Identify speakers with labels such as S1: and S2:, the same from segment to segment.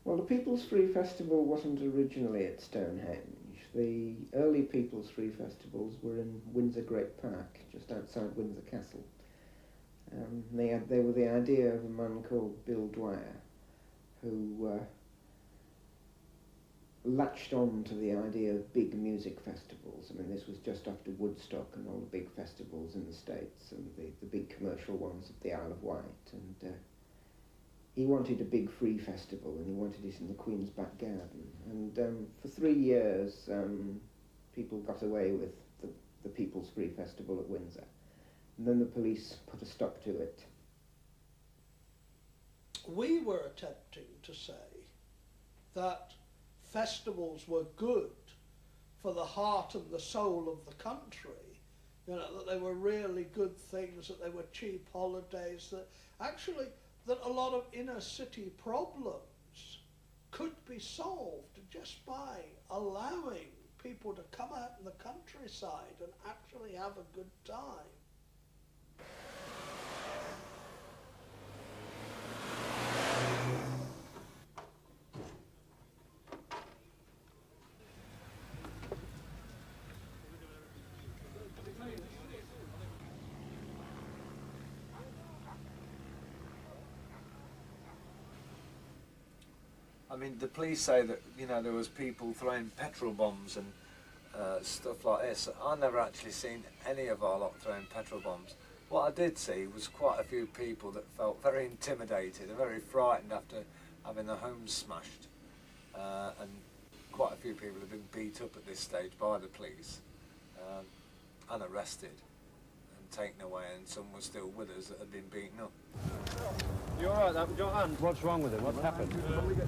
S1: Well, the People's Free Festival wasn't originally at Stonehenge. The early People's Free Festivals were in Windsor Great Park, just outside Windsor Castle. They were the idea of a man called Bill Dwyer, who latched on to the idea of big music festivals. I mean, this was just after Woodstock and all the big festivals in the States and the big commercial ones at the Isle of Wight. And he wanted a big free festival, and he wanted it in the Queen's back garden. And for 3 years, people got away with the People's Free Festival at Windsor. And then the police put a stop to it.
S2: We were attempting to say that festivals were good for the heart and the soul of the country, you know, that they were really good things, that they were cheap holidays, that actually that a lot of inner city problems could be solved just by allowing people to come out in the countryside and actually have a good time.
S3: I mean, the police say that, you know, there was people throwing petrol bombs and stuff like this. I never actually seen any of our lot throwing petrol bombs. What I did see was quite a few people that felt very intimidated and very frightened after having their homes smashed. And quite a few people have been beat up at this stage by the police and arrested and taken away, and some were still with us that had been beaten up.
S4: You all right, that with your hand?
S5: What's wrong with it? What's happened?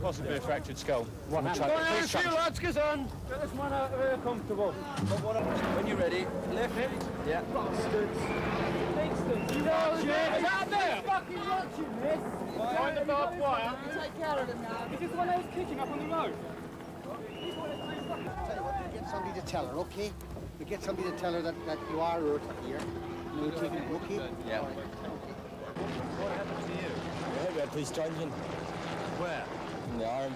S4: Possibly a fractured skull.
S5: What happened?
S4: Go on, a few lads, get on! Get this man out of here comfortable.
S5: When you're ready, lift it. Yeah.
S4: Bastards. Bastards. You know, is that there?
S6: Fucking watching this.
S4: Find the barbed wire.
S6: Take care of them now.
S4: Is this one that was kicking up on the road?
S7: Tell you what, we'll get somebody to tell her, okay? We'll get somebody to tell her that you are hurt here. We'll take it, okay?
S5: Yeah.
S4: What happened to you?
S5: Yeah, we had police charging.
S4: Where?
S5: In the arm.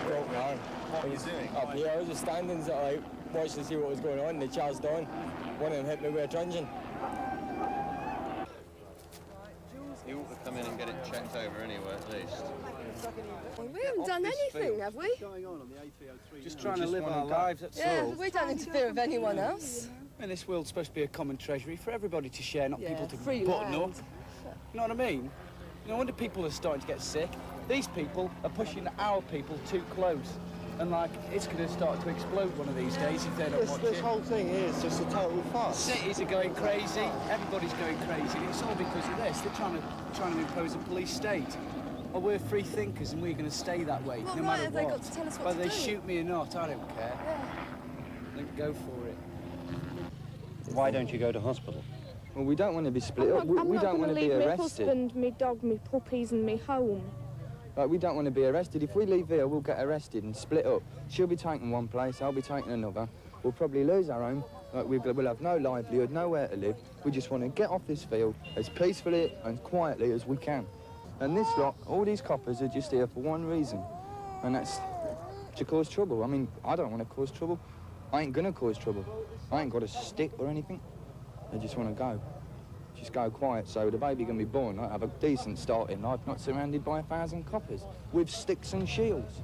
S5: Broke my arm.
S4: What were you doing?
S5: Up here, I was just standing, so I watched to see what was going on. They charged on. One of them hit me with a truncheon.
S8: You ought to come in and get it checked over anyway, at least.
S6: Well, we haven't done anything, have we?
S4: Just trying to live our lives, that's all.
S6: We don't interfere with anyone else.
S4: And this world's supposed to be a common treasury for everybody to share, not people to
S6: free
S4: button
S6: land.
S4: up. You know what I mean? No wonder people are starting to get sick. These people are pushing our people too close. And like, it's going to start to explode one of these days if they're not watching.
S7: This whole thing here is just a total farce.
S4: Cities are going crazy, everybody's going crazy, and it's all because of this. They're trying to impose a police state. Well, we're free thinkers and we're going to stay that way,
S6: What
S4: no
S6: right
S4: matter
S6: have
S4: what.
S6: they got to tell us what
S4: Whether
S6: to
S4: they
S6: do?
S4: shoot me or not, I don't care.
S6: Yeah.
S4: Then go for it.
S9: Why don't you go to hospital?
S5: Well, we don't want to be split up. We don't want to be
S10: I'm not going to leave my
S5: arrested.
S10: husband, my dog, my puppies and my home.
S5: Like, we don't want to be arrested. If we leave here, we'll get arrested and split up. She'll be taken one place, I'll be taken another. We'll probably lose our home. Like, we'll have no livelihood, nowhere to live. We just want to get off this field as peacefully and quietly as we can. And this lot, all these coppers are just here for one reason, and that's to cause trouble. I mean, I don't want to cause trouble. I ain't gonna cause trouble. I ain't got a stick or anything. I just want to go. Just go quiet so the baby can be born. I have a decent start in life, not surrounded by 1,000 coppers with sticks and shields.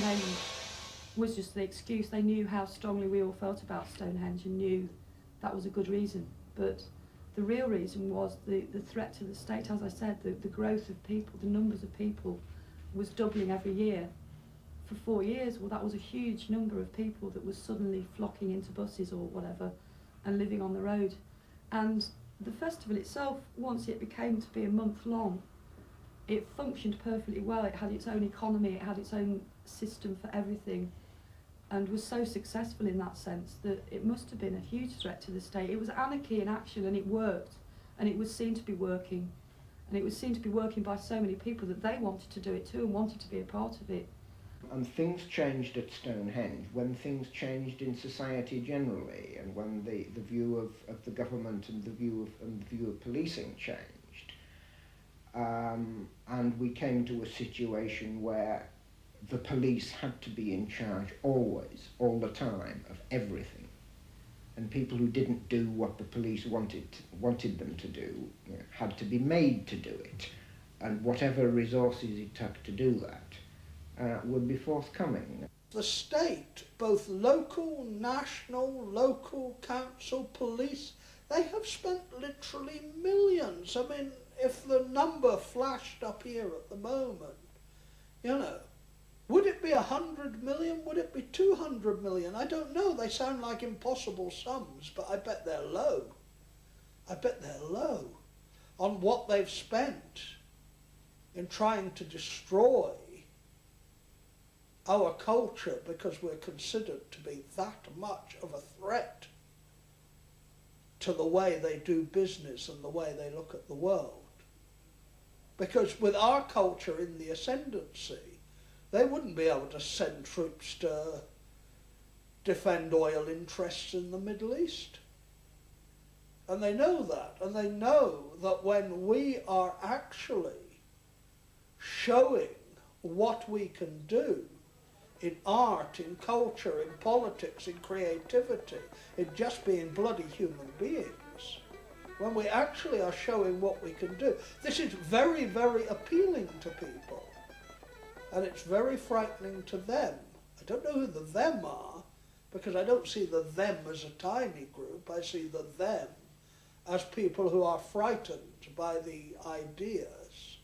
S11: Stonehenge was just the excuse. They knew how strongly we all felt about Stonehenge and knew that was a good reason. But the real reason was the threat to the state. As I said, the growth of people, the numbers of people was doubling every year. For 4 years, well, that was a huge number of people that was suddenly flocking into buses or whatever and living on the road. And the festival itself, once it became to be a month long, it functioned perfectly well. It had its own economy, it had its own system for everything, and was so successful in that sense that it must have been a huge threat to the state. It was anarchy in action, and it worked, and it was seen to be working, and it was seen to be working by so many people that they wanted to do it too and wanted to be a part of it.
S1: And things changed at Stonehenge when things changed in society generally, and when the view of the government and the view of policing changed. And we came to a situation where the police had to be in charge always, all the time, of everything. And people who didn't do what the police wanted them to do, you know, had to be made to do it. And whatever resources it took to do that would be forthcoming.
S2: The state, both local, national, local council, police, they have spent literally millions. I mean, if the number flashed up here at the moment, you know, would it be 100 million? Would it be 200 million? I don't know. They sound like impossible sums, but I bet they're low. I bet they're low on what they've spent in trying to destroy our culture because we're considered to be that much of a threat to the way they do business and the way they look at the world. Because with our culture in the ascendancy, they wouldn't be able to send troops to defend oil interests in the Middle East. And they know that. And they know that when we are actually showing what we can do in art, in culture, in politics, in creativity, in just being bloody human beings, when we actually are showing what we can do, this is very, very appealing to people. And it's very frightening to them. I don't know who the them are, because I don't see the them as a tiny group. I see the them as people who are frightened by the ideas.